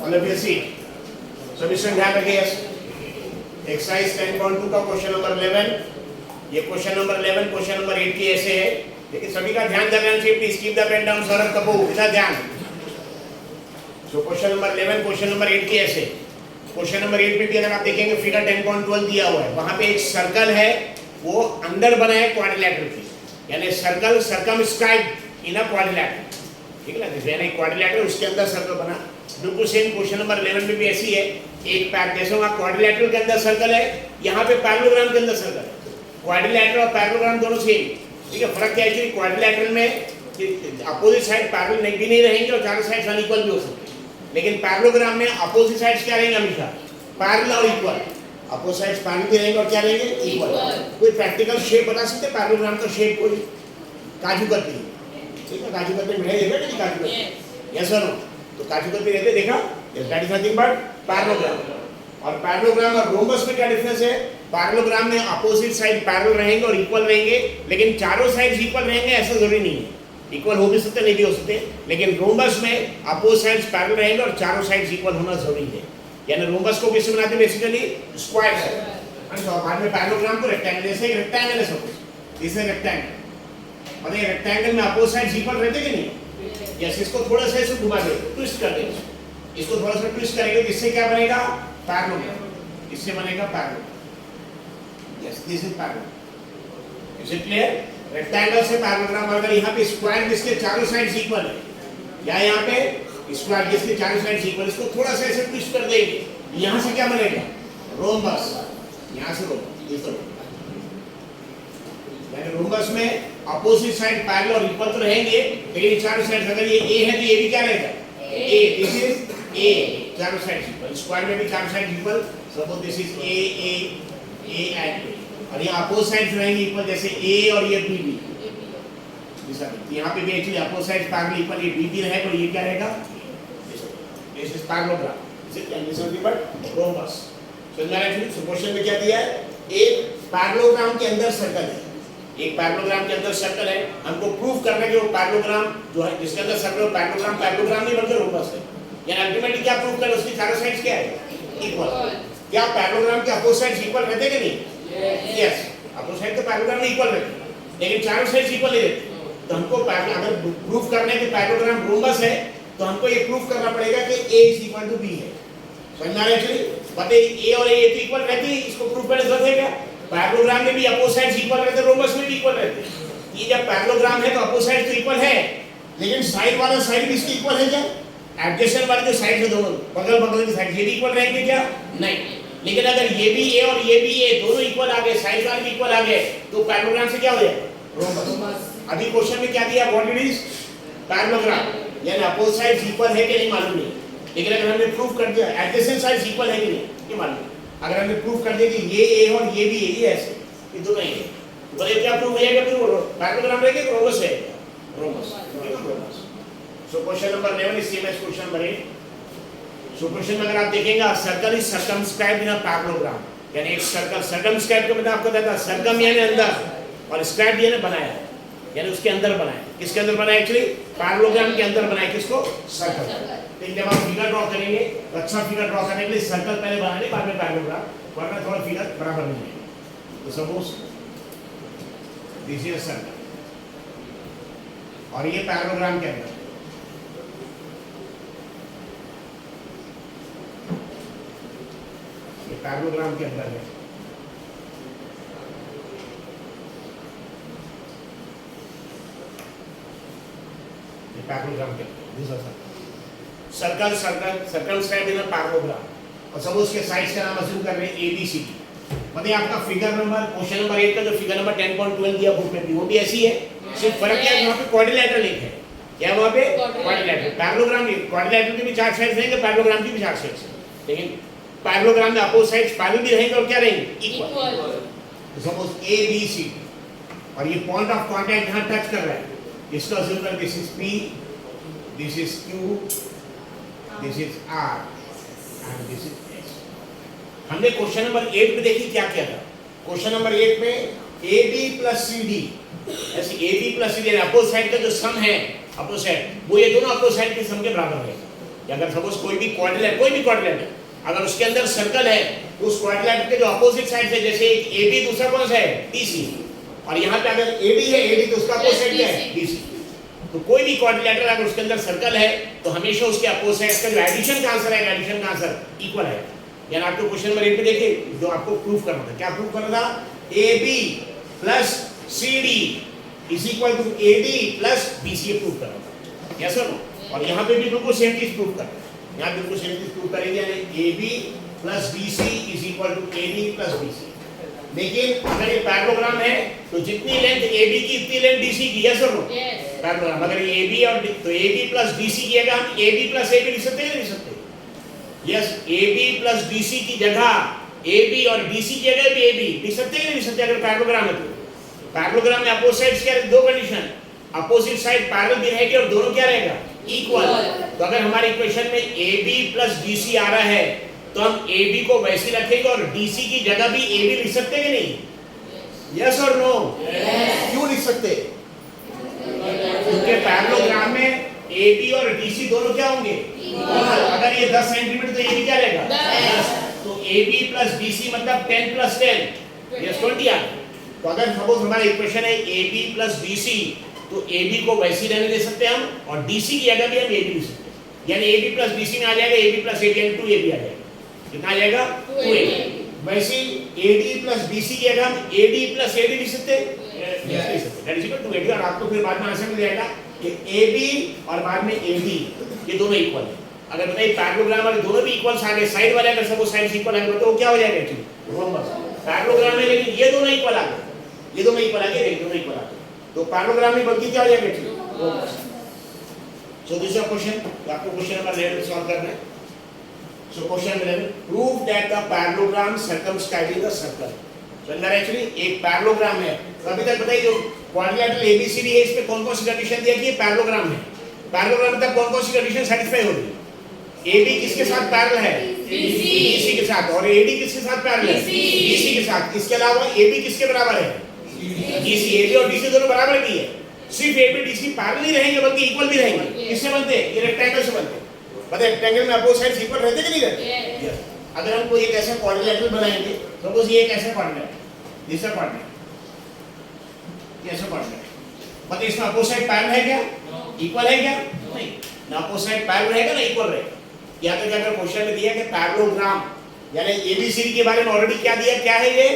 All of you see. सब इसमें ध्यान रखिए। एक्सरसाइज 10.2 का क्वेश्चन नंबर 11, ये क्वेश्चन नंबर 11 क्वेश्चन नंबर 8 की ऐसे है, लेकिन सभी का ध्यान देना चाहिए। Please keep the pen down Saurabh Kapoor, इधर ध्यान। So question number 11 question number 8 की ऐसे। क्वेश्चन नंबर 8 पे भी अगर आप देखेंगे फिगर 10.12 दिया हुआ है, वहां पे एक सर्कल है, वो अंदर बना है क्वाड्रिलेटरल की, यानी सर्कल सर्कमस्क्राइब इन अ क्वाड्रिलेटरल, ठीक है ना, जैसे यानी क्वाड्रिलेटरल उसके अंदर सर्कल बना। बिल्कुल सेम क्वेश्चन नंबर 11 में भी ऐसी है। एक पैर जैसे वहां क्वाड्रिलेटरल के अंदर सर्कल है, यहाँ पे पैरेललोग्राम के अंदर सर्कल है। क्वाड्रिलेटरल और पैरेललोग्राम दोनों सेम, ठीक है। फर्क क्या है, क्वाड्रिलेटरल में अपोजिट साइड पैरेलल नहीं भी नहीं रहेंगे और चारों साइड अनइक्वल भी हो सकते हैं, लेकिन पैरेललोग्राम में अपोजिट साइड्स क्या रहेंगे हमेशा, पैरेलल और इक्वल। अपोजिट साइड्स पैरेलल भी रहेंगे और क्या रहेंगे, इक्वल। कोई प्रैक्टिकल शेप बता सकते हैं पैरेललोग्राम का शेप? कोई काजू कतली, ठीक है, काजू कतली मिठाई देखा नहीं, काजू कतली, यस और नो? तो काजू कतली रहते देखा, that is nothing but parallelogram. और पैरेललोग्राम और रोम्बस में क्या डिफरेंस है? पैरेललोग्राम में अपोजिट साइड पैरेलल रहेंगे और इक्वल रहेंगे, लेकिन चारों साइड्स इक्वल रहेंगे ऐसा जरूरी नहीं है। इक्वल हो भी सकते, नहीं भी हो सकते, लेकिन रोम्बस में अपोजिट साइड्स पैरेलल रहेंगे और चारों साइड्स इक्वल होना जरूरी है। यानी रोम्बस को किससे बनाते हैं? बेसिकली स्क्वायर से। और बाद में पैरेललोग्राम को रेक्टेंगल, जैसे एक रेक्टेंगल है सपोज, दिस इज रेक्टेंगल, और ये रेक्टेंगल में अपोजिट साइड्स इक्वल रहते कि नहीं? यस, इसको थोड़ा सा ऐसे घुमा दे, ट्विस्ट कर दे, इसको थोड़ा सा ट्विस्ट करेंगे तो इससे क्या बनेगा? पैरेललोग्राम। इससे बनेगा parallelogram. Yes, this is parallelogram. Is it clear? Rectangle से पैरेललोग्राम। अगर यहाँ पे स्क्वायर जिसके चारों साइड्स इक्वल है, या यहाँ पे स्क्वायर जिसके चारों साइड्स इक्वल, इसको थोड़ा सा ऐसे ट्विस्ट कर देंगे, यहाँ से क्या बनेगा? रोम्बस। यहाँ से रोम्बस, यानी रोम्बस में अपोजिट साइड पैरेलल और इक्वल तो रहेंगे, लेकिन चारों साइड्स, अगर ये ए है तो ये भी क्या रहेगा? ए। दिस इज ए, चारों साइड्स इक्वल। स्क्वायर में भी चारों sides equal, suppose this is A and A, और ये अपोजिट साइड्स रहेंगे इक्वल, जैसे ए और ये बी बी। यहाँ पे भी actually opposite sides parallel equal, ये बी बी रहेगा और ये क्या रहेगा? This is parallelogram. This is nothing but rhombus. समझ में आ रहा है? सो क्वेश्चन में क्या दिया है? एक पैरेललोग्राम के अंदर सर्कल है, एक पैरेललोग्राम के अंदर सर्कल है, हमको प्रूफ करना है कि वो पैरेललोग्राम जो है जिसके अंदर सर्कल है पैरेललोग्राम नहीं बल्कि रोम्बस है। यानी अल्टीमेटली क्या प्रूफ करें? उसकी चारों साइड्स क्या है? इक्वल। क्या पैरेललोग्राम के अपोजिट साइड्स इक्वल रहते कि नहीं? यस, अपोजिट साइड तो पैरेललोग्राम में इक्वल रहते, लेकिन चारों साइड्स इक्वल नहीं रहते। तो हमको अगर प्रूफ करना है कि पैरेललोग्राम रोम्बस है, तो हमको ये प्रूफ करना पड़ेगा कि A is equal to B है। समझ आ रहा है? एक्चुअली पता है A और A तो इक्वल रहती है, इसको प्रूफ करने की जरूरत है क्या? पैरेललोग्राम में भी अपोजिट साइड्स इक्वल रहते हैं, रोम्बस में भी इक्वल रहते हैं। ये जब पैरेललोग्राम है तो अपोजिट साइड्स तो इक्वल है, लेकिन साइड वाला साइड भी इसकी इक्वल है क्या? एडजेसेंट वाले जो साइड है दोनों बगल बगल की साइड, ये भी इक्वल रहेंगे क्या? नहीं। लेकिन अगर ये भी A और ये भी A दोनों इक्वल आ गए, साइड वाले भी इक्वल आ गए, तो पैरेललोग्राम से क्या हो जाएगा? रोम्बस। अभी क्वेश्चन में क्या दिया? What it is? पैरेललोग्राम, यानी अपोजिट साइड्स इक्वल है कि नहीं मालूम नहीं, लेकिन अगर हमने प्रूफ कर दिया एडजेसेंट साइड्स इक्वल है कि नहीं ये मालूम नहीं। अगर हमने प्रूफ कर दिया कि ये A और ये भी A, ये ऐसे ये दोनों ही है, तो बताइए क्या प्रूफ हो जाएगा? फिर पैरेललोग्राम रहेगा कि रोम्बस है? Rhombus. Rhombus. So question number 11 is same as question number 8। So question में अगर आप देखेंगे circle is circumscribed in a parallelogram, यानी एक सर्कल सर्कमस्क्राइब का मतलब आपको पता है सर्कम यानी अंदर और स्क्राइब यानी बनाया है, यानी उसके अंदर बनाया। किसके अंदर बनाया? एक्चुअली पैरेललोग्राम के अंदर बनाया। किसको? सर्कल। लेकिन जब आप फिगर ड्रॉ करेंगे तो अच्छा फिगर ड्रॉ करने के लिए सर्कल पहले बनाने, बाद में पैरेललोग्राम, वरना थोड़ा फिगर बराबर नहीं है। तो सपोज दिस इज सर्कल और ये पैरेललोग्राम के अंदर, ये पैरेललोग्राम के अंदर है। पैरेललोग्राम के circle circumscribed in a parallelogram. और सब उसके साइड्स का नाम अज्यूम कर रहे हैं ABCD। मतलब आपका फिगर नंबर क्वेश्चन नंबर 8 का जो फिगर नंबर 10.12 दिया बुक में भी वो भी ऐसी है, सिर्फ फर्क क्या है वहां पे क्वाड्रिलेटरल एक है। क्या वहां पे? क्वाड्रिलेटरल। पैरेललोग्राम में क्वाड्रिलेटरल के भी चार साइड्स रहेंगे, पैरेललोग्राम की भी चार साइड्स हैं, लेकिन पैरेललोग्राम में अपोजिट साइड्स पैरेलल भी रहेंगे और क्या रहेंगे? इक्वल। सपोज ABCD और ये पॉइंट ऑफ कांटेक्ट यहां टच कर रहा है, इसका अज्यूम कर this is P, this is Q, this is R and this is S। हमने क्वेश्चन नंबर 8 में देखी क्या क्या था। क्वेश्चन नंबर 8 में AB प्लस CD, ऐसे AB plus CD opposite side का जो सम है अपोजिट साइड, वो ये दोनों अपोजिट साइड के सम के बराबर है। या अगर सपोज कोई भी क्वाड्रिलेटरल अगर उसके अंदर सर्कल है तो उस क्वाड्रिलेटरल के जो अपोजिट साइड है, जैसे एक AB दूसरा कौन सा है DC, और यहाँ पे अगर AD है, AD तो उसका अपोजिट साइड क्या है DC। तो कोई भी क्वाड्रिलेटरल अगर उसके अंदर सर्कल है तो हमेशा उसके अपोजिट साइड का जो एडिशन का आंसर है, एडिशन का आंसर इक्वल है। यानी आपको क्वेश्चन नंबर 8 पे देखिए जो आपको प्रूफ करना था, क्या प्रूफ करना था, AB plus CD is equal to AD plus BC proof करना था, यस और नो। और यहाँ पे भी बिल्कुल सेम चीज प्रूफ करना है, यहाँ बिल्कुल सेम चीज प्रूफ करेंगे, यानी AB plus BC is equal to AD plus BC। लेकिन अगर ये पैरेललोग्राम है तो जितनी लेंथ AB की इतनी लेंथ DC की, यस और नो। पैरेललोग्राम अगर ये AB और तो AB प्लस BC की जगह हम AB प्लस AB लिख सकते हैं नहीं लिख सकते, यस। AB प्लस BC की जगह AB और BC की जगह भी AB लिख सकते हैं नहीं लिख सकते अगर पैरेललोग्राम है तो। पैरेललोग्राम में अपोजिट साइड्स क्या है, दो कंडीशन, अपोजिट साइड पैरेलल भी रहेगी और दोनों क्या रहेगा, इक्वल। तो अगर हमारी इक्वेशन में AB प्लस BC आ रहा है तो हम AB को वैसे रखेंगे और DC की जगह भी AB लिख सकते हैं कि नहीं, यस और नो। क्यों लिख सकते, क्योंकि पैरेललोग्राम में AB और DC दोनों क्या होंगे, अगर ये 10 सेंटीमीटर तो AB क्या रहेगा 10, तो AB प्लस BC मतलब 10 प्लस 10 यस 20 आ। तो अगर सपोज हमारा इक्वेशन है AB प्लस BC तो AB को वैसे रहने दे सकते हैं हम, और DC की जगह भी हम AB लिख सकते हैं, यानी AB प्लस BC में आ जाएगा AB प्लस AB यानी 2AB आ जाएगा, कितना आ जाएगा 2AB। वैसे AD प्लस BC की जगह हम AD प्लस AD लिख सकते हैं, that is equal to 2AB। और आपको फिर बाद में आंसर मिल जाएगा कि AB और बाद में AD ये दोनों इक्वल है। अगर बताइए पैरेललोग्राम वाले दोनों भी इक्वल्स आ गए, साइड वाले अगर सब साइड्स इक्वल आ गए तो क्या हो जाएगा एक्चुअली रोम्बस। पैरेललोग्राम में लेकिन ये दोनों इक्वल आ गए, ये दोनों इक्वल आ गए, दोनों इक्वल आ गए, तो पैरेललोग्राम में बल्कि क्या हो जाएगा actually rhombus. So this is a question, आपको क्वेश्चन नंबर 11 सॉल्व करना है। सो question number 11, prove that the parallelogram circumscribing the circle. तो अंदर एक्चुअली एक पैरेललोग्राम है, तो अभी तक बताइए जो क्वाड्रिलेटरल ABCD है इस पे कौन कौन सी कंडीशन दिया कि ये पैरेललोग्राम है। पैरेललोग्राम मतलब कौन कौन सी कंडीशन सेटिस्फाई होगी, AB किसके साथ पैरेलल है, BC के साथ, और AD किसके साथ पैरेलल है, BC के साथ। इसके अलावा AB किसके बराबर है, DC। AB और DC दोनों बराबर भी है, सिर्फ AB DC पैरेलल नहीं रहेंगे बल्कि इक्वल भी रहेंगे। किससे बनते हैं, ये रेक्टेंगल से बनते हैं। पता है रेक्टेंगल में अपोजिट साइड्स इक्वल रहते कि नहीं रहते, यस। अगर हम कोई एक ऐसा क्वाड्रिलेटरल बनाएंगे, सपोज ये एक ऐसा क्वाड्रिलेटरल, दिस क्वाड्रिलेटरल, ये ऐसा क्वाड्रिलेटरल, मतलब इसमें अपोजिट साइड पैरेलल है क्या, इक्वल है क्या, नहीं ना, अपोजिट साइड पैरेलल रहेगा ना इक्वल रहेगा। या तो क्या अगर क्वेश्चन में दिया कि पैरेललोग्राम यानी ABCD के बारे में ऑलरेडी क्या दिया, क्या है ये,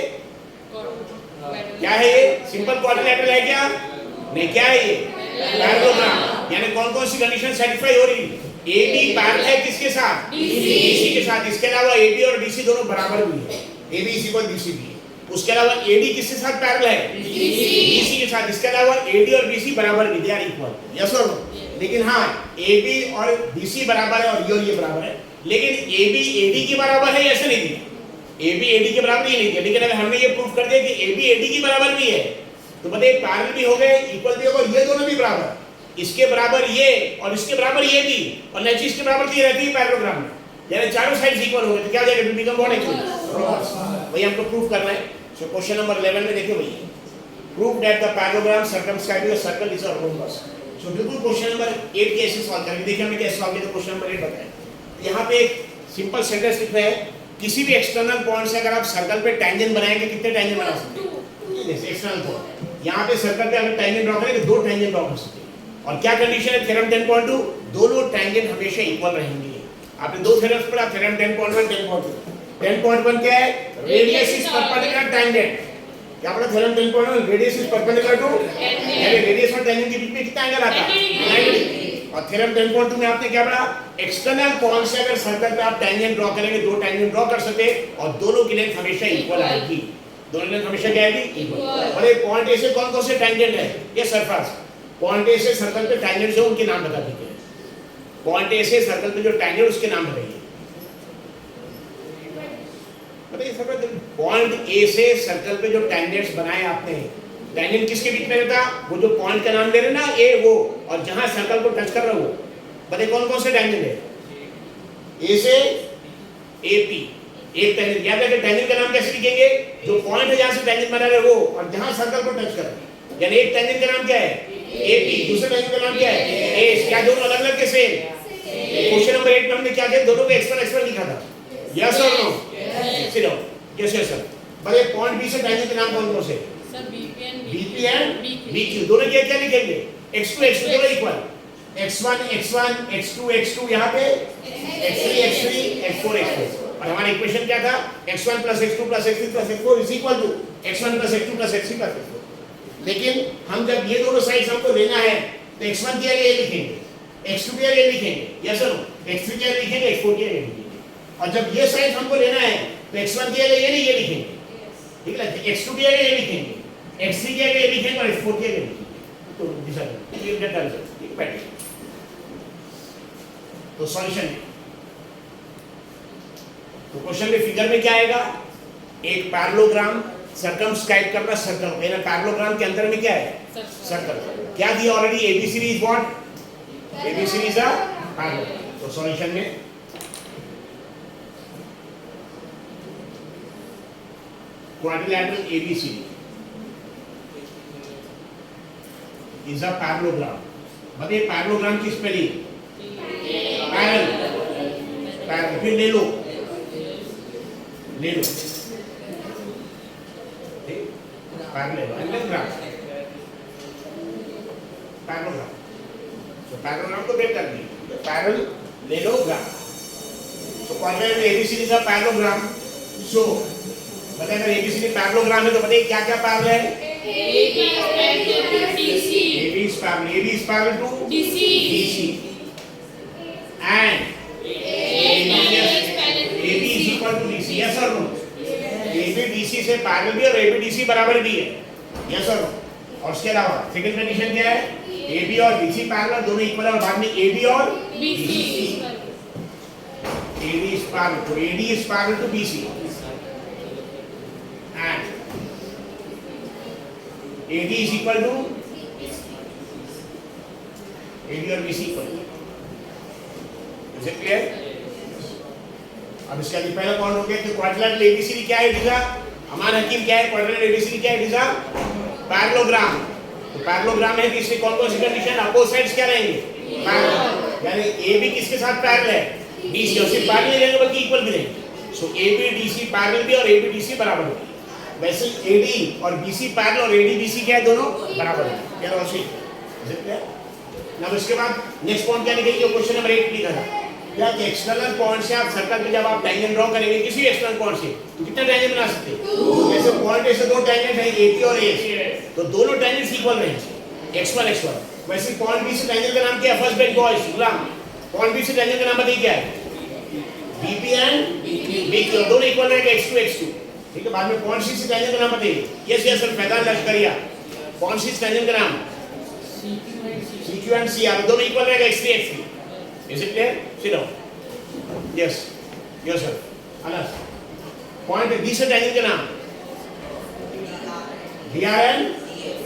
क्या है ये, सिंपल क्वाड्रिलेटरल है क्या, नहीं, क्या है ये पैरेललोग्राम। यानी कौन कौन सी कंडीशन सेटिस्फाई हो रही, AB पैरेलल है किसके साथ, DC के साथ। इसके अलावा AB और DC दोनों बराबर भी है, AB इज इक्वल BC भी है। उसके अलावा AD किसके साथ पैरेलल है, DC के साथ। इसके अलावा AD और BC बराबर भी, दे आर इक्वल, यस और नो। लेकिन हाँ AB और BC बराबर है और ये बराबर है, लेकिन AB AD के बराबर है ऐसा नहीं दिया, AB AD के बराबर ही नहीं दिया। लेकिन अगर हमने ये प्रूफ कर दिया कि AB AD के बराबर भी है तो बताइए पैरेलल भी हो गए, इक्वल भी होगा, ये दोनों भी बराबर, इसके बराबर ये और इसके बराबर ये भी, और नेक्स्ट इसके बराबर ये रहती है पैरेललोग्राम में, यानी चारों साइड्स इक्वल हो गए तो क्या हो जाएगा, इट बिकम व्हाट एक्चुअली, वही हमको प्रूफ करना है। सो क्वेश्चन नंबर 11 में देखिए भैया, prove that the parallelogram circumscribing a circle is a rhombus. So बिल्कुल क्वेश्चन नंबर 8 कैसे सॉल्व करेंगे, देखिए हमने कैसे सॉल्व किया, तो क्वेश्चन नंबर 8 बताएं। यहाँ पे एक सिंपल सेंटेंस लिखना है, किसी भी एक्सटर्नल पॉइंट से अगर आप सर्कल पे टैंजेंट बनाएंगे, कितने टैंजेंट बना सकते हैं, जैसे एक्सटर्नल पॉइंट, यहाँ पे सर्कल पे अगर टैंजेंट ड्रॉ करेंगे 2 टैंजेंट ड्रॉ कर सकते हैं। और क्या कंडीशन है, थ्योरम 10.2, दोनों टैंजेंट हमेशा इक्वल रहेंगे। आपने दो थ्योरम्स पढ़ा, थ्योरम 10.1 10.2। 10.1 क्या है, रेडियस इज परपेंडिकुलर टैंजेंट, क्या पढ़ा theorem 10.1, radius is perpendicular to, यानी रेडियस और टैंजेंट के बीच में कितना एंगल आता है, 90 डिग्री। और थ्योरम 10.2 में आपने क्या पढ़ा, एक्सटर्नल पॉइंट से अगर सर्कल पे आप टैंजेंट ड्रॉ करेंगे, 2 टैंजेंट ड्रॉ कर सकते हैं और दोनों की लेंथ हमेशा इक्वल आएगी, दोनों लेंथ हमेशा क्या आएगी, इक्वल। और ये पॉइंट ए से कौन कौन से टैंजेंट है, ये सरफेस पॉइंट ए से सर्कल पे टैंजेंट जो उनके नाम बता दीजिए, पॉइंट ए से सर्कल पे जो टैंजेंट उसके नाम बताइए, बताइए सब। पॉइंट ए से सर्कल पे जो टैंजेंट्स बनाए आपने, टैंजेंट किसके बीच में रहता, वो जो पॉइंट का नाम दे रहे ना ए वो, और जहां सर्कल को टच कर रहा है वो, बताइए कौन कौन से टैंजेंट है, ए से एपी एक टैंजेंट। याद रखिए टैंजेंट का नाम कैसे लिखेंगे, जो पॉइंट है जहां से टैंजेंट बना रहे वो, और जहां सर्कल को टच कर रहा है, यानी एक टैंजेंट का नाम क्या है एपी, दूसरे टैंजेंट का नाम क्या है एस। क्या दोनों अलग अलग कैसे, क्वेश्चन नंबर 8 में हमने क्या किया, दोनों को x1 लिखा था, यस और no? Sit down, yes yes sir. बड़े पॉइंट बी से टैंजेंट के नाम कौन कौन से? सर BP एंड BQ, दोनों क्या क्या लिखेंगे? x2 दोनों इक्वल, x1 x2 यहाँ पे x3 x4 और हमारा इक्वेशन क्या था? x1 + x2 + x3 + x4 is equal to x1 + x2 + x3 + x4। लेकिन हम जब ये दोनों साइड्स हमको लेना है तो x1 के लिए लिखेंगे, x2 के लिए लिखेंगे, यस और नो? x3 के लिए लिखेंगे, x4 के लिए लिखेंगे। और जब ये साइड हमको लेना है तो x1 के लिए ये लिखेंगे, ठीक है? x2 के लिए ये लिखेंगे, x3 के लिए लिखेंगे और x4 के लिए लिखेंगे। तो दिशा ये डेटा रिजल्ट ठीक बैठे। तो सॉल्यूशन, तो क्वेश्चन में फिगर में क्या आएगा? एक पैरेललोग्राम सर्कमस्क्राइब करना सर्कल, मेरा पैरेललोग्राम के अंदर में क्या है? सर्कल। क्या दिया already? ABCD is what? ABCD is a parallelogram. तो सॉल्यूशन में quadrilateral ABCD is a parallelogram. बताइए पैरेललोग्राम की स्पेलिंग? पैरेलल, फिर ले लो पैरेललोग्राम, तो पैरेललोग्राम को ब्रेक कर दिए, पैरेललोग्राम। तो quadrilateral ABCD is a parallelogram. So बताइए अगर ABCD पैरेललोग्राम है तो बताइए क्या क्या पैरेलल है? AB is parallel to DC and AB is equal to DC, yes or no? AB DC से पैरेलल भी और AB DC बराबर भी है, yes और no? और उसके अलावा सेकंड कंडीशन क्या है? AB और BC पैरेलल, दोनों इक्वल है और बाद में AB और BC, AD is parallel, तो AD is parallel to BC and AD is equal to AD और BC equal, is it clear? अब इसका भी पहला कौन हो गया कि क्वाड्रिलैटरल ABCD क्या है? दिशा हमारा हकीम क्या है? क्वाड्रिलैटरल ABCD क्या है? दिशा पैरेललोग्राम। तो पैरेललोग्राम है कि इसमें कौन कौन सी कंडीशन? अपोजिट्स क्या रहेंगे? पैरेलल, यानी AB किसके साथ पैरेलल है? DC, और सिर्फ पैरेलल नहीं रहेंगे बल्कि इक्वल भी रहेंगे। सो AB DC पैरेलल भी और AB DC बराबर होगी। वैसे AD और BC पैरेलल और AD BC क्या है? दोनों बराबर है, क्या है? Is it clear? अब इसके बाद नेक्स्ट पॉइंट क्या लिखेंगे? क्वेश्चन नंबर 8 लिखा था क्या कि एक्सटर्नल पॉइंट से आप सर्कल पे जब आप टैंजेंट ड्रॉ करेंगे किसी एक्सटर्नल पॉइंट से तो कितने टैंजेंट बना सकते हैं? जैसे पॉइंट ए से दो टैंजेंट हैं AP और A, तो दोनों टैंजेंट्स इक्वल रहेंगे, x1 वैसे पॉइंट बी से टैंजेंट का नाम क्या है? फर्स्ट ब्रेक बॉयज गुलाम, पॉइंट बी से टैंजेंट का नाम बताइए क्या है? BP एंड BQ, दोनों इक्वल रहेंगे, x2 ठीक है। बाद में पॉइंट सी से टैंजेंट का नाम बताइए। Yes yes sir, Faizan Lashkariya, point C से टैंजेंट का नाम CQ एंड CR, दोनों इक्वल रहेगा, x3 is it clear? Sit down, yes yes sir. Anas, point B से टैंजेंट का नाम DR एंड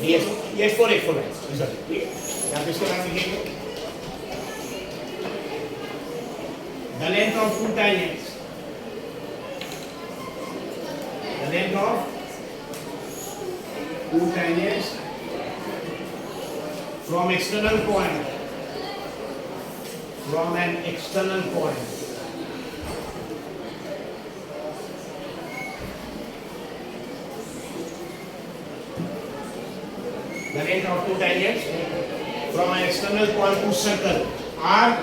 DS, ये x4 है सर, ठीक है। यहाँ पे इसके नाम लिखेंगे the length of two tangents, the length of two tangents from external point, from an external point, the length of two tangents from an external point to circle are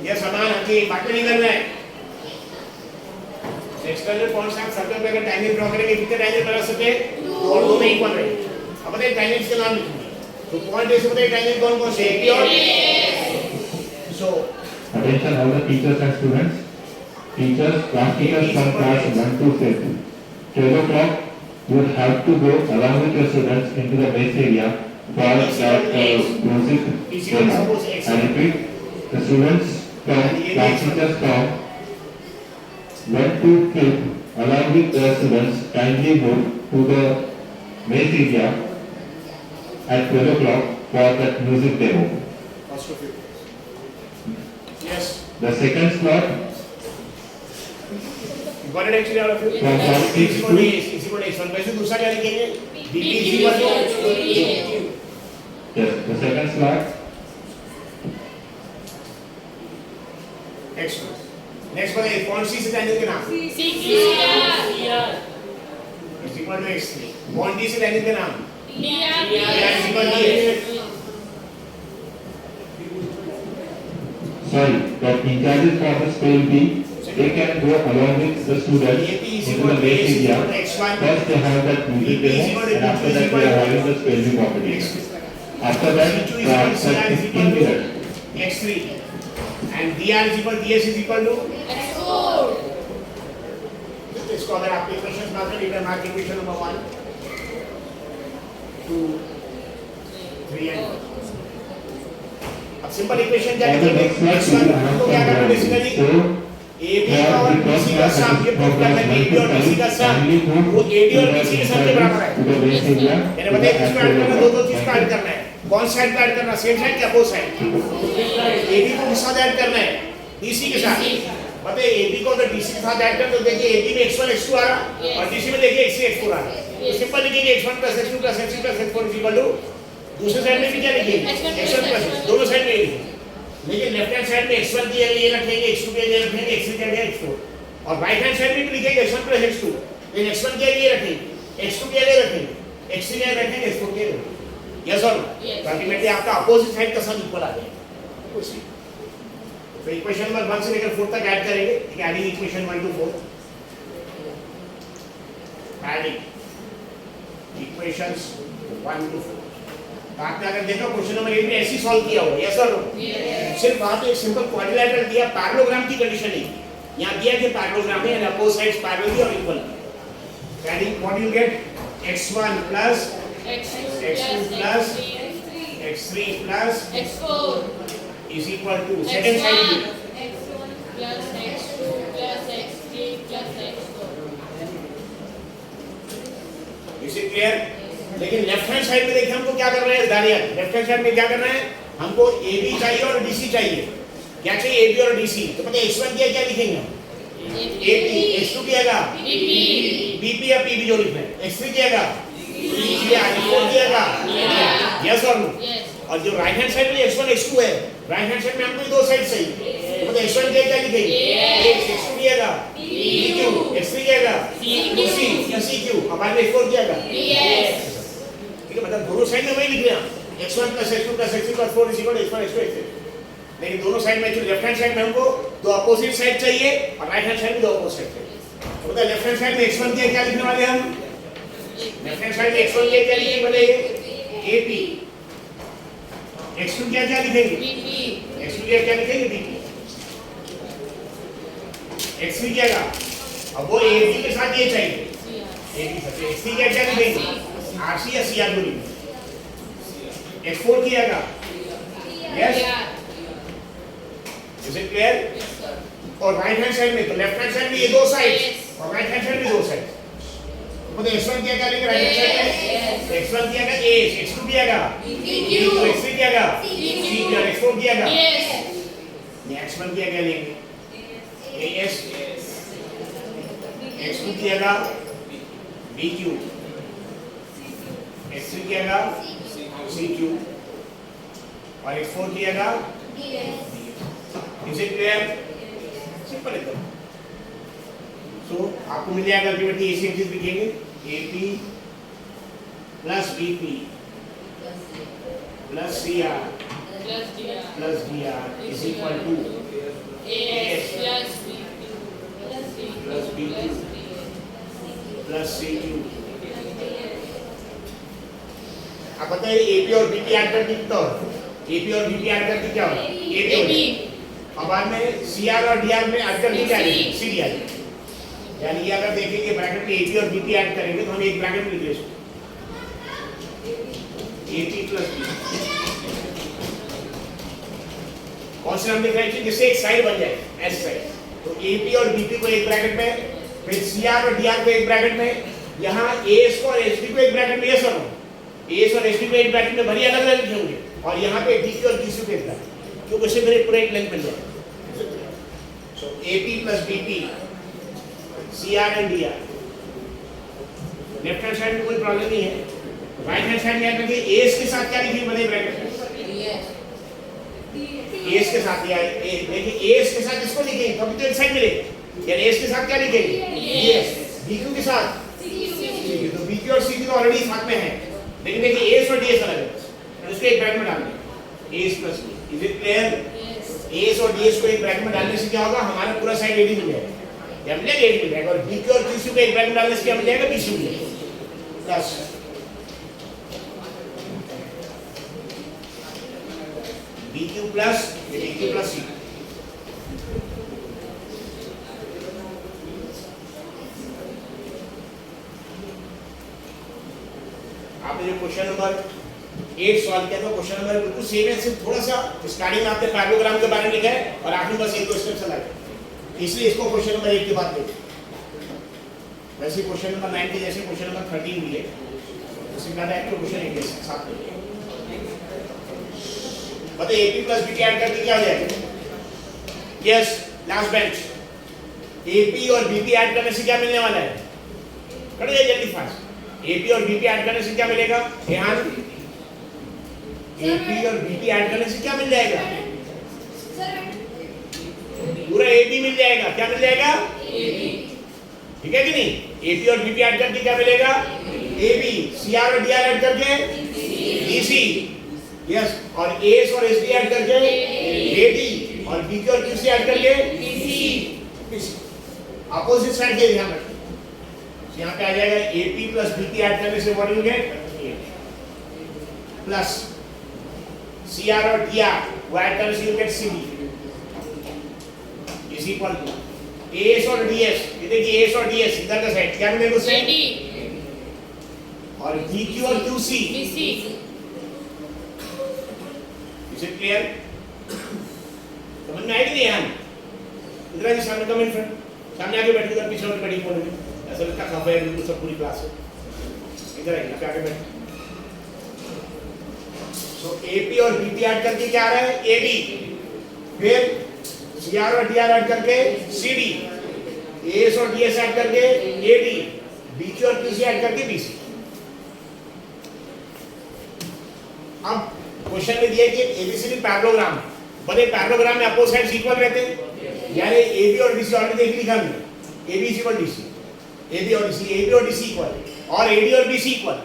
ये समान है कि बातें नहीं करना है। एक्सटर्नल पॉइंट से आप सर्कल पे अगर टैंजेंट ड्रॉ करेंगे कितने टैंजेंट बना सकते हैं? और दोनों इक्वल रहे। अब बताइए टैंजेंट्स के नाम लिखिए। तो पॉइंट ए से बताइए टैंजेंट कौन कौन से? AP और सो attention all the teachers and students. Teachers, class teachers from class 1 to 5. 12 o'clock, you have to go along with your students into the base area for that music lesson. I repeat, the students from class teachers from 1 to 5 along with the students kindly go to the base area at 12 o'clock for that music demo. yes, The second slot you got it actually all of you. from class 6 to equal to x1 वैसे दूसरा क्या लिखेंगे BP is equal to AQ। Yes, the second slide. Next next बताइए कौन सी से triangle के नाम is equal to x3 कौन डी से ट्रायंगल के नाम DR is equal to A। Sorry, the in charges for the spell B, they can go along with the students into the base area. First they have that music demo and after that they are having the spell B property. After that, they are 15 minutes. x3 and dr is equal ds is equal to इसको अगर आप equations mark करें इधर mark equation number 1 2 3 and अब simple equation क्या लिखेंगे x1 को क्या करना बेसिकली AB और BC का सम ये प्रूव करना है AB और BC का सम वो AD और BC के सम के बराबर है। मैंने बताया किसको ऐड करना दो चीज का ऐड करना है कौन सा ऐड करना सेम साइड क्या अपोज साइड AB को किस साथ ऐड करना है BC के साथ बताइए AB को अगर BC के साथ ऐड करें तो देखिए AB में x1 x2 आ रहा और BC में देखिए x3 x4 आ रहा तो सिंपल लिखेंगे x1 x2 x3 x4 equal to दूसरे साइड में भी क्या लिखेंगे x1 x2 दोनों साइड में लिखेंगे लेकिन लेफ्ट हैंड साइड में x1 की जगह ये रखेंगे x2 की जगह रखेंगे x3 की जगह x4 और राइट हैंड साइड में भी लिखेंगे x1 x2 लेकिन x1 की जगह ये रखेंगे x2 की जगह रखेंगे x3 की जगह रखेंगे x4 की जगह यस और नो अल्टीमेटली आपका अपोजिट साइड का सम इक्वल आ जाएगा कुछ तो इक्वेशन नंबर 1 से लेकर 4 तक ऐड करेंगे ठीक है adding equation 1 to 4 adding equations 1 to 4 आपने अगर देखा क्वेश्चन नंबर 8 में ऐसे सॉल्व किया होगा यस और नो सिर्फ वहां पे एक सिंपल क्वाड्रिलेटरल दिया पैरेललोग्राम की कंडीशन नहीं यहां दिया कि पैरेललोग्राम है एंड अपोज साइड्स पैरेलल और equal adding what you gate x1 plus x2 plus x3 plus x4 is equal to second side x1 plus x2 plus x3 plus x4 is it clear लेकिन left hand side में देखिए हमको क्या करना है दानिया left hand side में क्या करना है हमको AB चाहिए और DC चाहिए क्या चाहिए AB और DC तो पता है x1 किया क्या लिखेंगे हम AP x2 कियागा BP या PB जो लिखना है x3 कियागा या x4 कियागा यस और नो और जो राइट हैंड साइड में x1 x2 है राइट हैंड साइड में हमको दो साइड चाहिए तो पता है x1 किया क्या लिखेंगे x2 कियागा PQ x3 कियागा PC या CQ हमारे x4 कियागा यस मतलब दोनों साइड में वही लिख रहे हैं x1 plus x2 plus x3 plus 4 is equal to x1 x2 x3 लेकिन दोनों साइड में लेफ्ट हैंड साइड में हमको दो अपोजिट साइड चाहिए और राइट हैंड साइड में दो अपोजिट साइड चाहिए तो बताइए लेफ्ट हैंड साइड में x1 के क्या लिखने वाले हम लेफ्ट हैंड साइड में x1 के क्या लिखेंगे बताइए AP x2 क्या लिखेंगे x2 क्या लिखेंगे BP x3 क्या का अब वो AP के साथ ये चाहिए AP के साथ x3 क्या लिखेंगे RC या CR को लिखेंगे x4 कियागा यस इज इट क्लियर और राइट हैंड साइड में तो लेफ्ट हैंड साइड में ये दो साइड और राइट हैंड साइड में दो साइड मतलब x1 क्या लेंगे राइट हैंड साइड में x1 कियागा A x2 कियागा PQ x3 कियागा CQ और x4 कियागा x1 क्या लेंगे AS x2 कियागा BQ x3 कियागा CQ और x4 कियागा इज इट क्लियर सिंपल एकदम सो आपको मिल जाएगा अल्टीमेटली ऐसे चीज लिखेंगे AP plus BP plus CR plus DR is equal to AS plus BQ plus CQ अब बताइए AP और BP ऐड करके कितना होगा AP और BP ऐड करके क्या होगा AP अब बाद में CR और DR में ऐड करके क्या आएगा CDR यानी ये अगर देखेंगे ब्रैकेट में AP और BP ऐड करेंगे तो हम एक ब्रैकेट में लिख लेंगे AP plus BP कौन से नाम लिख रहे हैं जिससे एक साइड बन जाए S साइड तो AP और BP को एक ब्रैकेट में फिर CR और DR को एक ब्रैकेट में यहाँ AS को और SD को एक ब्रैकेट में ये सब AS और SD को एक ब्रैकेट में भले अलग अलग लिखे होंगे और यहाँ पे DQ और DC को एक ब्रैकेट क्योंकि उससे मेरे पूरा एक लेंथ मिल जाएगा सो AP plus BP CR and DR left hand side में कोई प्रॉब्लम नहीं है। राइट हैंड साइड में आकर के एस के साथ क्या लिखिए बड़े ब्रैकेट में, एस के साथ या देखिए एस के साथ इसको लिखेंगे तभी तो एक साइड मिलेगा। यानी एस के साथ क्या लिखेंगे, एस। बीक्यू के साथ सीक्यू, तो बीक्यू और सीक्यू तो ऑलरेडी साथ में है, लेकिन देखिए एस और डीएस अलग है, तो इसको एक ब्रैकेट में डाल देंगे S plus B. Is it clear? S और डीएस को एक ब्रैकेट में डालने से क्या होगा, हमारा पूरा साइड एडी मिल जाएगा, क्या मिल जाएगा, एडी मिल जाएगा। और बीक्यू और क्यूसी को एक ब्रैकेट में डालने से क्या मिल जाएगा, बीसी मिल जाएगा plus BQ plus BQ plus C। आपने जो क्वेश्चन नंबर 8 सॉल्व किया था, क्वेश्चन नंबर बिल्कुल सेम है, सिर्फ थोड़ा सा स्टार्टिंग में आपने पैरेललोग्राम के बारे में लिखा है और आखिर बस एक दो स्टेप चला गया, इसलिए इसको क्वेश्चन नंबर 1 के बाद देखिए। वैसे क्वेश्चन नंबर 9 के जैसे क्वेश्चन नंबर 13 भी है, उससे ज्यादा एक्टिव क्वेश्चन एक साथ में बताइए। AP प्लस BT ऐड करके क्या हो जाएगा, यस लास्ट बेंच। AP और BP ऐड करने से क्या मिलने वाला है, कर दीजिए जल्दी फास्ट। AP और BP ऐड करने से क्या मिलेगा, ध्यान, AP और BP ऐड करने से क्या मिल जाएगा, पूरा AB मिल जाएगा, क्या मिल जाएगा, ठीक है कि नहीं। AP और BP ऐड करके क्या मिलेगा, AB, CR और DR ऐड करके DC, यस, और एस और एसडी ऐड करके एडी, और बीक्यू और क्यूसी ऐड करके बीसी। अपोजिट साइड के ध्यान रखिए, यहाँ पे आ जाएगा एपी प्लस बीपी ऐड करने से what you get, plus CR और टीआर वो ऐड करने से you get CD is equal to S और डीएस। ये देखिए एस और डीएस इधर का साइड क्या मिलेगा उससे, और बीक्यू और QC BC. Is it clear? समझ में आएगी नहीं यहाँ? इधर आइए सामने, कम इन फ्रंट, सामने आके बैठिए, इधर पीछे और बैठिए कोने में, ऐसा लगता है खफा है बिल्कुल सब पूरी क्लास है। इधर आइए, यहाँ पे आके बैठिए। So AP और BP ऐड करके क्या आ रहा है, AD, फिर CR और DR ऐड करके CD, AS और DS ऐड करके AD, BQ और QC ऐड करके BC। अब क्वेश्चन में दिया है कि एबीसीडी पैरेललोग्राम है, बड़े पैरेललोग्राम में अपोजिट साइड्स इक्वल रहते हैं, यानी एबी और डीसी ऑलरेडी देख लिखा हमने, एबी इक्वल डीसी, एबी और डीसी इक्वल, और एडी और बीसी इक्वल।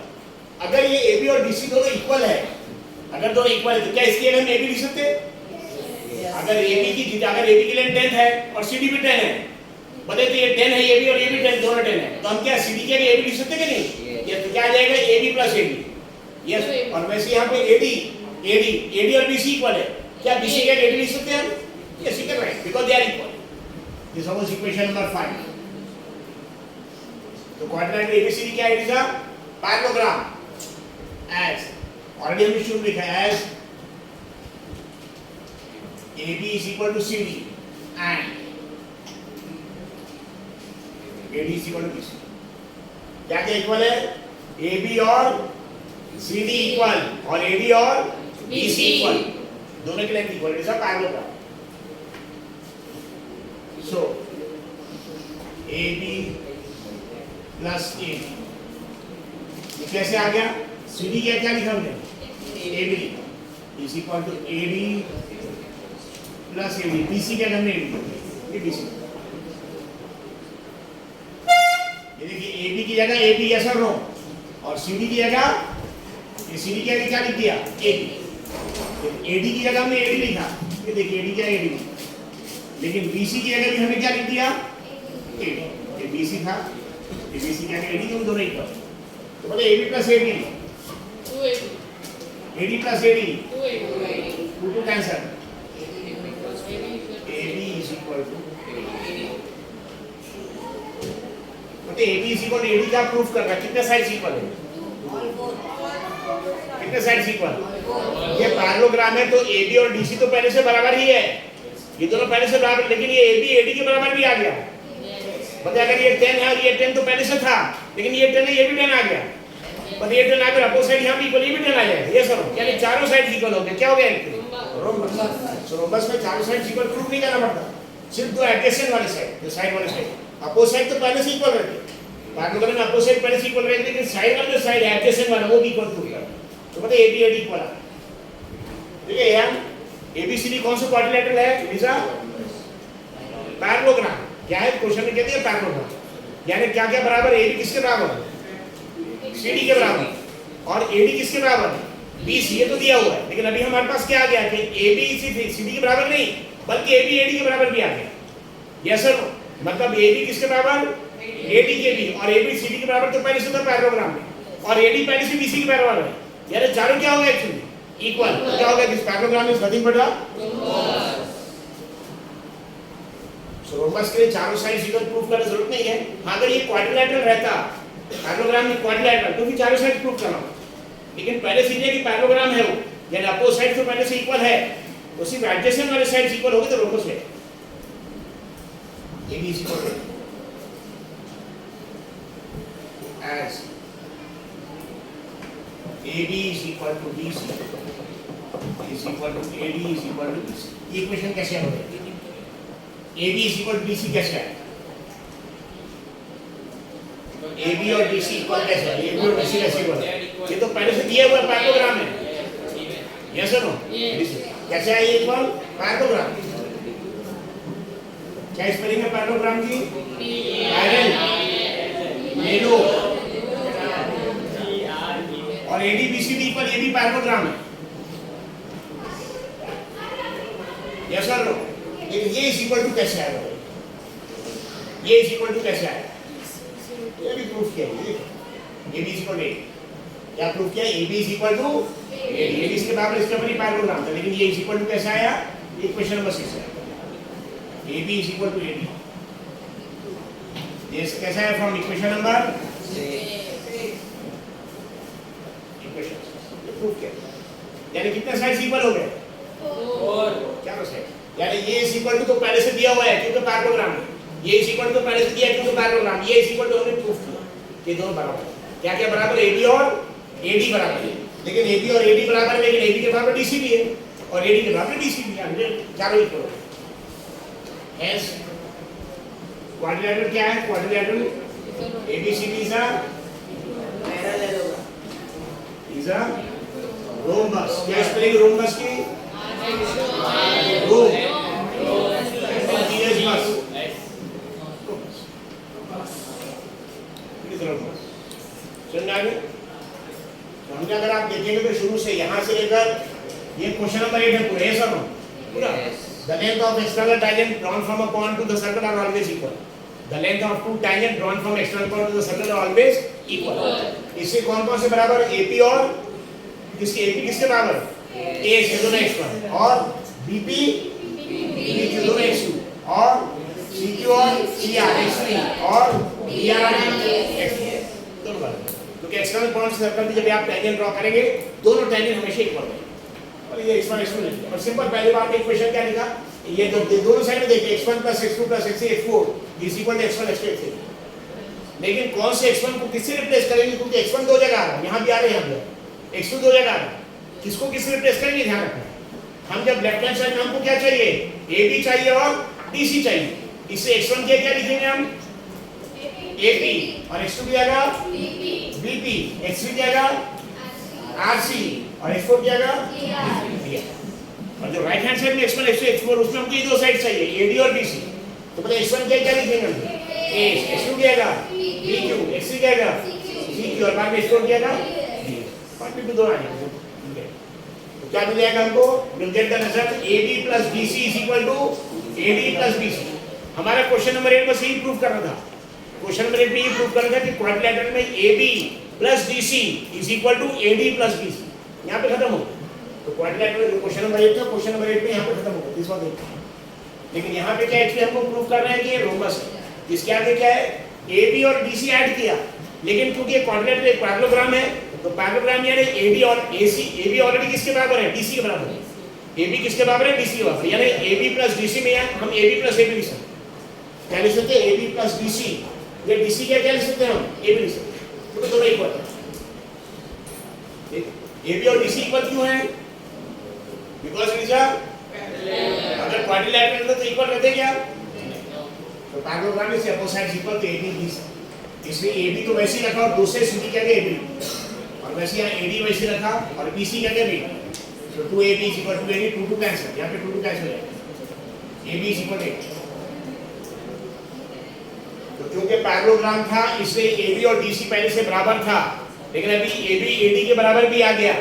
अगर ये एबी और डीसी दोनों इक्वल है, अगर दोनों इक्वल है तो क्या इसकी हम एबी लिख सकते हैं। अगर एबी की लेंथ 10 है और सीडी भी 10 है, बताइए तो ये 10 है एबी और एबी 10 दोनों 10 है, तो हम क्या सीडी के लिए एबी लिख सकते हैं कि नहीं, ये तो क्या आ जाएगा एबी प्लस एडी, यस। और वैसे यहाँ पे एडी और बीसी इक्वल है, क्या बीसी के एडी लिख सकते हैं हम, yes you can write because they are equal. This was equation number 5। तो क्वाड्रेंट एबीसीडी क्या है, it is a parallelogram as already हमने शुरू लिखा है as AB is equal to CD and AD is equal to BC। क्या क्या equal है, AB और CD इक्वल और AD और BC इक्वल, दोनों के length equal, it is a parallelogram. So AB plus AD ये कैसे आ गया, CD क्या लिखा हमने, AB is equal to AD plus AD, BC क्या हमने एडी, ये बीसी। ये देखिए एबी की जगह एबी ऐसा रो, और सीडी की जगह ये सीडी क्या लिख दिया एडी, एडी की जगह हमने एडी लिखा, ये देखिए एडी क्या एडी, लेकिन बीसी की जगह भी हमने क्या लिख दिया एडी, ये बीसी था, ये बीसी क्या एडी, क्यों दोनों इक्वल, तो बोले AB plus AD 280, AD plus AD 2 two cancel, AB is equal to मतलब AB is equal to AD का प्रूफ कर रहा है, कितने साइड्स इक्वल है, कितने साइड्स इक्वल, ये पैरेललोग्राम है तो AB और DC तो पहले से बराबर ही है, ये दोनों पहले से बराबर, लेकिन ये AB AD के बराबर भी आ गया, मतलब अगर ये 10 है और ये 10 तो पहले से था, लेकिन ये 10 है ये भी 10 आ गया, मतलब ये 10 आकर अपोजिट साइड यहाँ भी इक्वल, ये भी 10 आ जाएगा, ये सब यानी चारों साइड इक्वल हो गए, क्या हो गया रोम्बस। सो रोम्बस में चारों साइड इक्वल प्रूफ नहीं करना पड़ता, सिर्फ दो एडजेसेंट वाले साइड, जो साइड वाले साइड, अपोजिट साइड तो पहले से इक्वल रहते हैं, पैरेललोग्राम में अपोजिट पहले से इक्वल रहेगा, लेकिन साइड वाला जो साइड है एडजेसेंट वाला वो भी इक्वल टू होगा, तो मतलब AB AD इक्वल है। ठीक है यार, ABCD कौन सा क्वाड्रिलेटरल है? Is a parallelogram. क्या है क्वेश्चन में कहते हैं पैरेललोग्राम, यानी क्या क्या बराबर? AB किसके बराबर? CD के बराबर। और AD किसके बराबर? BC। ये तो दिया हुआ है, लेकिन अभी हमारे पास क्या आ गया कि AB CD के बराबर नहीं, बल्कि AB AD के बराबर भी आ गया। यस सर, मतलब AB किसके बराबर? AD के भी, और AB CD के बराबर तो पहले से था पैरेललोग्राम में, और AD पहले से BC के बराबर है, यानी चारों क्या हो गया एक्चुअली? इक्वल। तो क्या होगा? This parallelogram is nothing but the so rhombus के लिए चारों साइड्स इक्वल प्रूफ करने की जरूरत नहीं है। हाँ, अगर ये क्वाड्रिलेटरल रहता, पैरेललोग्राम में क्वाड्रिलेटरल, तो भी चारों साइड प्रूफ करना होता, लेकिन पहले से ये कि पैरेललोग्राम है वो, यानी अपोजिट साइड तो पहले से इक्वल है, तो सिर्फ एडजेसेंट वाले साइड्स इक्वल होंगे तो रोमबस है। ये भी इक्वल है as AB is equal to BC is equal to AD is equal to BC। ये इक्वेशन कैसे हो गया? AB is equal to BC कैसे है? AB और BC इक्वल कैसे है? AB और BC कैसे इक्वल है? ये तो पहले से दिया हुआ पैरेललोग्राम है। यस और नो? कैसे है ये इक्वल? पैरेललोग्राम। क्या स्पेलिंग है पैरेललोग्राम की? पैरेलल मेलो। और AD BC भी इक्वल, ये भी पैरेललोग्राम है। यस और नो? लेकिन ये इज इक्वल टू कैसे आएगा? ये इज इक्वल टू कैसे आएगा? ये भी प्रूफ किया है। AB is equal to AD, क्या प्रूफ किया? AB is equal to AD, AD इसके बराबर, इसके ऊपर ही पैरेललोग्राम था, लेकिन ये इज इक्वल टू कैसे आया? इक्वेशन नंबर 6 है। AB is equal to AD, ये कैसा है? From equation number 6। इक्वेशन ये प्रूफ किया, यानी कितने साइड्स इक्वल हो गए? 4 चारों साइड, यानी ये इज इक्वल टू तो पहले से दिया हुआ है क्योंकि पैरेललोग्राम है, ये इज इक्वल टू तो पहले से दिया है क्योंकि पैरेललोग्राम, ये इज इक्वल टू हमने प्रूफ किया कि दोनों बराबर है। क्या क्या बराबर? AB और AD बराबर है, लेकिन AB और AD बराबर है, लेकिन AB के बराबर DC भी है और AD के बराबर DC भी है, चारों इक्वल है। हेंस क्वाड्रिलेटरल क्या है? Quadrilateral ABCD is a parallelogram, is a rhombus. क्या स्पेलिंग रोम्बस की? रोम समझा? अगर आप देखेंगे तो शुरू से यहां से लेकर ये क्वेश्चन नंबर 8 है पूरा, ये सब पूरा। The length of external tangent drawn from a point to the circle are always equal. The length of two tangent drawn from external point to the circle are always equal. इससे कौन कौन से बराबर? AP और किसके? AP किसके बराबर? A से दोनों x1 और BP BQ दोनों x2 और CQ और CR x3 और DR और x4 दोनों बराबर। क्योंकि एक्सटर्नल पॉइंट सर्कल में जब आप टैंजेंट ड्रॉ करेंगे दोनों टैंजेंट हमेशा इक्वल होंगे, और ये x1 x2 लिखिए। और सिंपल पहली बार में इक्वेशन क्या लिखा? ये जो दोनों साइड में देखिए x1 + x2 + x3 x4 is equal to x1 x2 x3। लेकिन कौन से x1 को किससे रिप्लेस करेंगे? क्योंकि x1 दो जगह आ रहा है, यहां भी आ रहा है, यहां भी x2 दो जगह आ रहा है, किसको किससे रिप्लेस करेंगे ध्यान रखना। हम जब लेफ्ट हैंड साइड में हमको क्या चाहिए? AB चाहिए और DC चाहिए। इससे x1 के क्या लिखेंगे हम? AP और x2 की जगह BP, x3 की जगह RC और x4 की जगह DR। और जो राइट हैंड साइड में x1 x2 x4 उसमें हमको ये दो साइड चाहिए, AD और BC। तो पता x1 क्या क्या लिखेंगे हम? A, x2 की जगह BQ, x3 की जगह CQ और बाद में x4 की जगह D। बाकी भी दो आएंगे। तो क्या मिल जाएगा हमको? Will get the result AB + BC = AD + BC। हमारा क्वेश्चन नंबर 8 बस यही प्रूफ करना था। क्वेश्चन नंबर 8 में ये प्रूफ करना था कि क्वाड्रिलेटरल में AB + DC = AD + BC। यहाँ पे खत्म हो गया। तो क्वाड्रिलेटरल क्वेश्चन नंबर 8 था, क्वेश्चन नंबर 8 में यहाँ पे खत्म हो गया, दिस वाज इट। लेकिन यहाँ पे क्या एक्चुअली हमको प्रूफ करना है कि ये रोम्बस है, जिसके आगे क्या है? AB और BC ऐड किया, लेकिन क्योंकि ये क्वाड्रिलेटरल एक पैरेललोग्राम है, तो पैरेललोग्राम यानी AB और AC, AB ऑलरेडी किसके बराबर है? DC के बराबर है। AB किसके बराबर है? DC के बराबर, यानी AB + DC में हम AB + AB लिख सकते हैं। क्या लिख सकते हैं? AB + DC, ये DC क्या लिख सकते हैं हम? AB लिख सकते हैं, तो दोनों इक्वल है। AB और DC इक्वल क्यों है? बिकॉज़ इट इज अ अगर क्वाड्रिलेटरल तो इक्वल रहते क्या? तो पैरेललोग्राम से अपोजिट साइड्स इक्वल तो AB BC। इसलिए AB तो वैसे ही रखा और दूसरे CD क्या गया AB, और वैसे यहाँ AD वैसे रखा और BC क्या गया B। So 2AB is equal to AD, 2 cancel, यहाँ पे 2 कैंसिल हो जाएगा, AB is equal to 8। तो क्योंकि पैरेललोग्राम था इसलिए AB और DC पहले से बराबर था, लेकिन अभी AB AD के बराबर भी आ गया,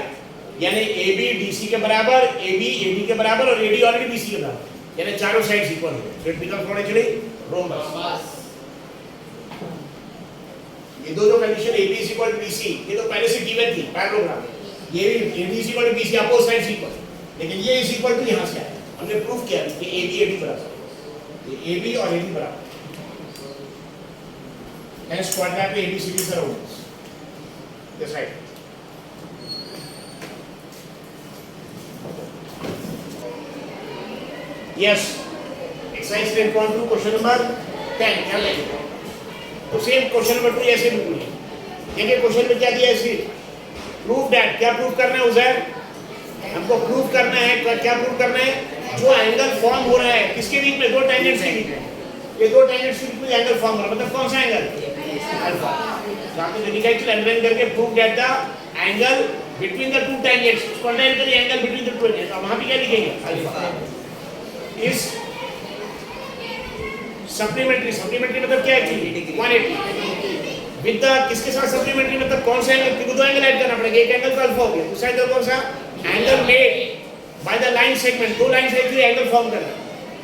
यानी AB DC के बराबर, AB AD के बराबर और AD ऑलरेडी BC के बराबर, यानी चारों साइड्स इक्वल हो गए। So it becomes what actually rhombus. ये दो जो condition AB is equal to BC, ये तो पहले से गिवन थी पैरेललोग्राम, ये भी AD is equal to BC opposite sides equal, लेकिन ये इज इक्वल टू यहाँ से आया, हमने प्रूफ किया कि AB AD बराबर, ये AB और AD बराबर, hence quadrant में ABCD से rhombus. That's right. Yes. Exercise 10.2 question number 10 क्या लगेगा? तो सेम क्वेश्चन नंबर 2 ऐसे बिल्कुल है। देखिए क्वेश्चन में क्या दिया है इसलिए प्रूफ दैट, क्या प्रूफ करना है उज़ैर? हमको प्रूफ करना है, क्या प्रूफ करना है? जो एंगल फॉर्म हो रहा है किसके बीच में, दो टेंजेंट्स के बीच में, ये दो टेंजेंट्स के बीच में एंगल फॉर्म हो रहा है, मतलब कौन सा एंगल? अल्फा। तो आपने जो लिखा है इसलिए अंडरलाइन करके proof that the angle between the two tangents, उसको अंडरलाइन करिए, angle between the two tangents, अब वहां पे क्या लिखेंगे? अल्फा इज सप्लीमेंट्री, सप्लीमेंट्री मतलब क्या है एक्चुअली 180 विद द किसके साथ सप्लीमेंट्री मतलब कौन सा एंगल, क्योंकि दो एंगल ऐड करना पड़ेगा, एक एंगल तो अल्फा हो गया, दूसरा एंगल कौन सा? Angle made by the line segment, दो लाइन से एक्चुअली एंगल फॉर्म करना,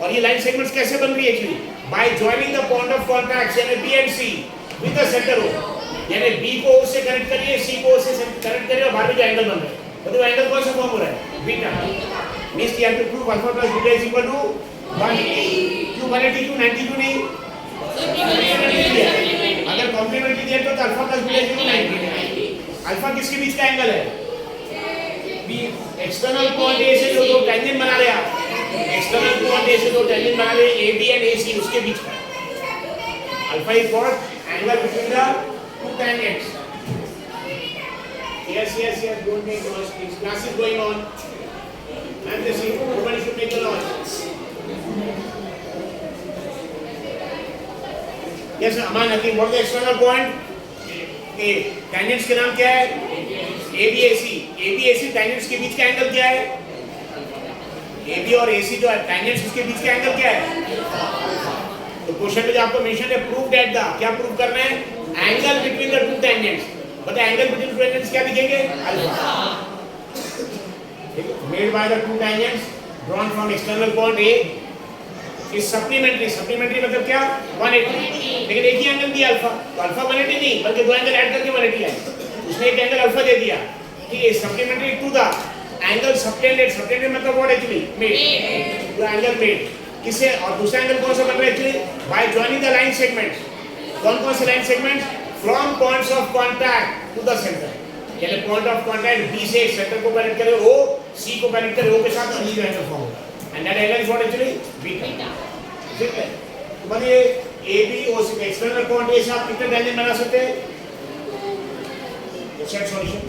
और ये लाइन सेगमेंट्स कैसे बन रही है actually? By joining the point of contact यानी B and C with the centre O, यानी B को O से कनेक्ट करिए, C को O से कनेक्ट करिए और बाहर में जो एंगल बन रहा है, तो एंगल कौन सा फॉर्म हो रहा है? Beta. Means you have to prove alpha plus beta is equal to 180, क्यों 180 क्यों 90 क्यों नहीं? अगर कॉम्प्लीमेंट्री दिया तो alpha plus beta is equal to 90। Alpha किसके बीच का एंगल है? बी एक्सटर्नल पॉइंट ए से जो दो टेंजेंट बना रहे आप, एक्सटर्नल पॉइंट ए से दो टेंजेंट बना रहे ए बी एंड ए सी, उसके बीच का alpha is what? Angle between the two tangents. Yes, don't make noise please, class is going on, I'm just saying nobody should make a noise. Yes Aman Hakim, what is the external point? A, tangents के नाम क्या है? ABAC tangents के बीच का angle क्या है? AB और AC जो है tangents उसके बीच का एंगल क्या है? तो क्वेश्चन में जो आपको मेंशन है प्रूव दैट द, क्या प्रूव करना है? Angle between the two tangents, बता एंगल बिटवीन टू टेंजेंट्स क्या लिखेंगे? Alpha. Made by the two tangents drawn from external point A is supplementary, supplementary मतलब क्या? 180, लेकिन एक ही एंगल दिया अल्फा, तो अल्फा 180 नहीं बल्कि दो एंगल ऐड करके 180 आए, उसने एक एंगल अल्फा दे दिया, ठीक है, supplementary to the angle subtended, subtended मतलब व्हाट एक्चुअली? मेड, पूरा एंगल मेड किसे, और दूसरा एंगल कौन सा बन रहा है actually? By joining the line segments, कौन से line segments? From points of contact to the centre, यानी पॉइंट ऑफ कांटेक्ट B से सेंटर को कनेक्ट करे O, C को कनेक्ट करे O के साथ, और ये एंगल फॉर्म होगा, and that angle is what actually? बीटा। ठीक है, तो बनिए AB O से एक्सटर्नल पॉइंट A से आप कितने टेंजेंट बना सकते हैं? सेट सॉल्यूशन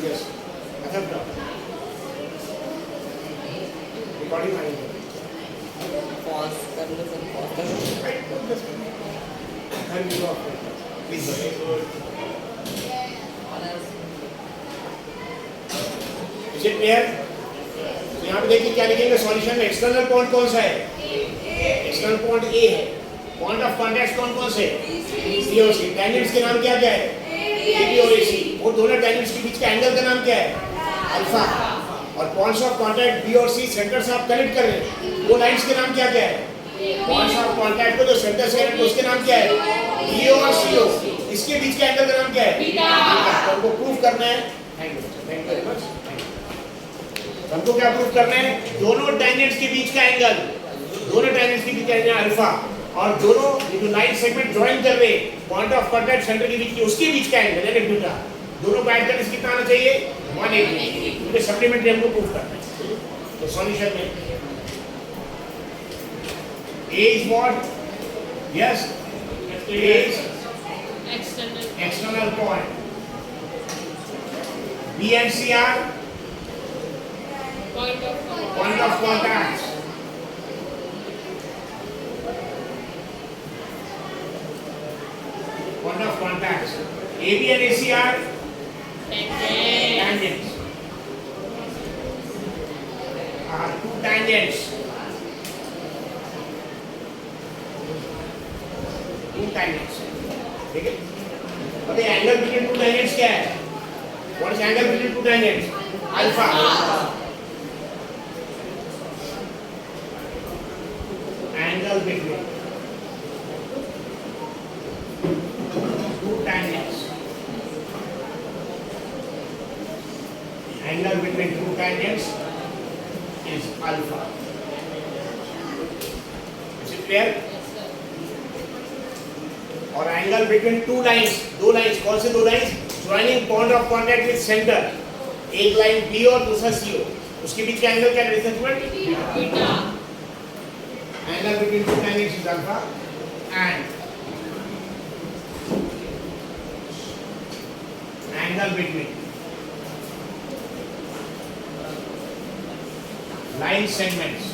यस अच्छा रिकॉर्डिंग आई पॉज कर लो सर, पॉज कर लो। Please is it clear? तो यहाँ पे देखिए क्या लिखेंगे सॉल्यूशन में, एक्सटर्नल पॉइंट कौन सा है? एक्सटर्नल पॉइंट A है, पॉइंट ऑफ कांटेक्ट कौन से? C और C, टेंजेंट्स के नाम क्या है? AB और AC, वो दोनों टेंजेंट्स के बीच का एंगल का नाम क्या है? अल्फा, और पॉइंट्स ऑफ कांटेक्ट B और C सेंटर से आप कनेक्ट कर रहे हैं, वो लाइंस के नाम क्या है? पॉइंट्स ऑफ कांटेक्ट को जो सेंटर से कनेक्ट उसके नाम क्या है? EO और CO, इसके बीच का एंगल का नाम क्या है? बीटा। तो हमको प्रूफ करना है, थैंक यू वेरी मच, हमको क्या प्रूफ करना है? दोनों टेंजेंट्स के बीच का एंगल, दोनों टेंजेंट्स के बीच का एंगल अल्फा, और दोनों जो लाइन सेगमेंट ज्वाइन कर रहे पॉइंट ऑफ कांटेक्ट सेंटर के बीच की, उसके बीच का एंगल यानी बीटा, दोनों का ऐड करने से कितना आना चाहिए? 180, क्योंकि सप्लीमेंट्री हमको प्रूफ करना है। तो सॉल्यूशन में A is what? Yes, A is external point, B and C are point of point of contact. Point of contact. AB and AC are tangents. Are two tangents. Two tangents. ठीक है? अब ये angle between two tangents क्या है? What is angle between two tangents? Alpha. Angle between two tangents. Angle between two tangents is alpha. Is it clear? और angle between two lines, दो lines, कौन से दो lines? Joining point of contact with centre, एक line B और दूसरा सी हो, उसके बीच का एंगल क्या है? Beta. Angle between two lines is alpha and angle between line segments,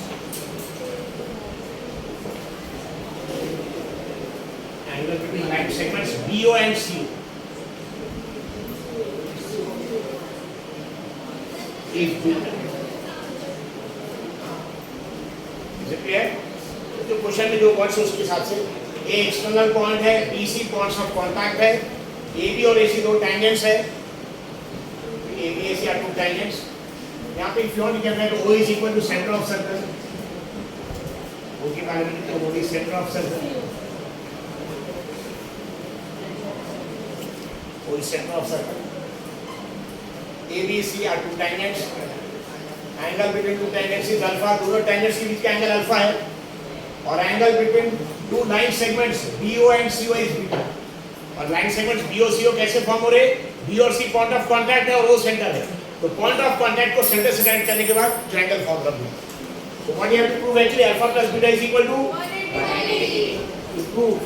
angle between line segments BO and CO is beta. Is it clear? तो question में जो वर्ड्स है उसके हिसाब से ए एक्सटर्नल पॉइंट है, BC पॉइंट्स ऑफ कांटेक्ट है, AB और AC दो टैंजेंट्स है, AB AC are two tangents. यहाँ पे if you want to get that O is equal to center of circle, O के बारे में तो O is center of circle. O is center of circle. ABC are two tangents. Angle between two tangents is alpha. दोनों tangents के बीच का angle alpha है. और angle between two line segments BO and CO is beta. और line segments BO CO कैसे form हो रहे? B और C point of contact है और O center है. तो point of contact को center से connect करने के बाद triangle फॉर्म कर दूँ. So what you have to prove actually alpha plus beta is equal to 180. To prove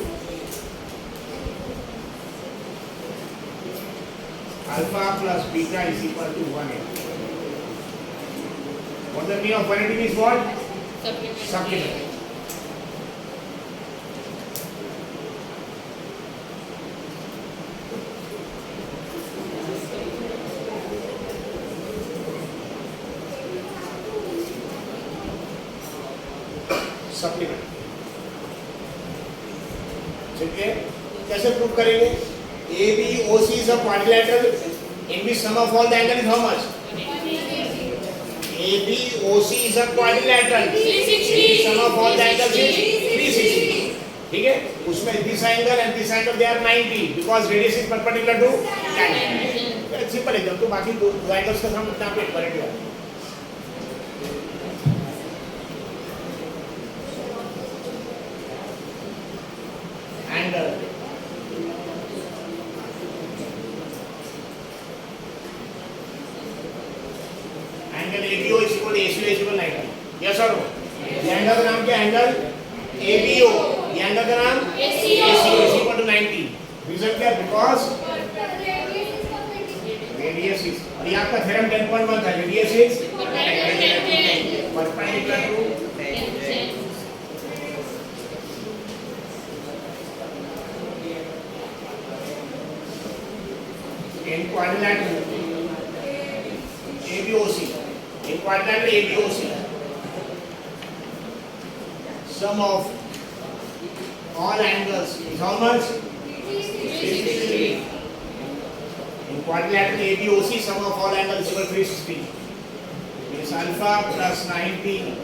alpha plus beta is equal to 180. What the meaning of 180 means what? Supplement. Supplement. ठीक है? कैसे prove करेंगे? ABOC is a quadrilateral in which sum of all the angle is how much? ABOC is a quadrilateral. 360. Sum of all the angles is 360. ठीक है? उसमें this angle and this angle they are 90 because radius is perpendicular to tangent. Simple है, जब तो बाकी दो angles का सम इतना पे करेंगे. Angle ABO is equal to ACO is equal to 90. Yes or no? ये एंगल का नाम क्या है? Angle ABO. ये एंगल का नाम ACO is equal to 90. Reason क्या? बिकॉज रेडियस इज, और ये आपका थ्योरम 10.1 था, radius is perpendicular to in quadrilateral ABOC. In quadrilateral ABOC, sum of all angles is how much? 360. In quadrilateral ABOC, sum of all angles is equal to 360. Means alpha plus 90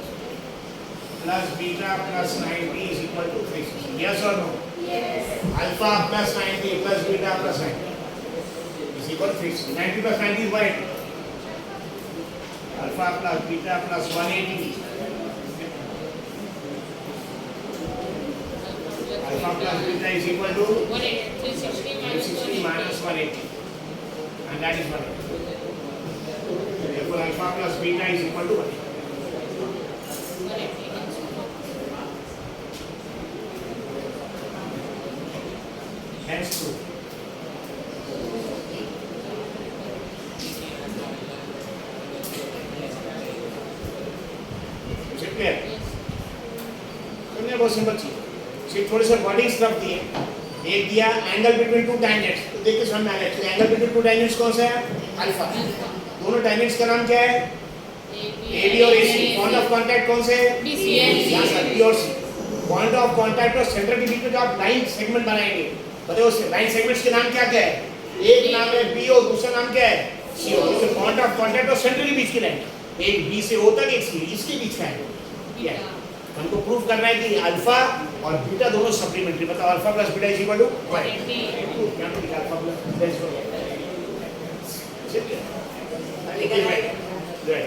plus beta plus 90 is equal to 360. Yes or no? Yes. Alpha plus 90 plus beta plus 90 is equal to 360. 90 plus 90 is 180. Alpha plus beta plus 180. Alpha plus beta is equal to 360 minus 180. And that is 180. Therefore, alpha plus beta is equal to 180. Hence true. बहुत simple चीज, सिर्फ थोड़े से wordings रख दिए। एक दिया angle between two tangents, तो देखते समझ में आ रहा है। एंगल बिटवीन टू टेंजेंट्स कौन सा है? अल्फा। दोनों टेंजेंट्स का नाम क्या है? AB और AC। पॉइंट ऑफ कांटेक्ट कौन से है? BC। यहाँ सर B और C। पॉइंट ऑफ कांटेक्ट और सेंटर के बीच में जो आप लाइन सेगमेंट बनाएंगे, बताओ उस लाइन सेगमेंट्स के नाम क्या क्या है? एक नाम है B और दूसरा नाम क्या है? C। और तो पॉइंट ऑफ कांटेक्ट और सेंटर के बीच की लाइन, एक B से O तक, एक C, इसके बीच का है क्या है? हमको प्रूफ करना है कि अल्फा और बीटा दोनों सप्लीमेंट्री। बताओ alpha plus beta is equal to what? यहाँ पे लिखा alpha plus beta is equal to, ठीक है?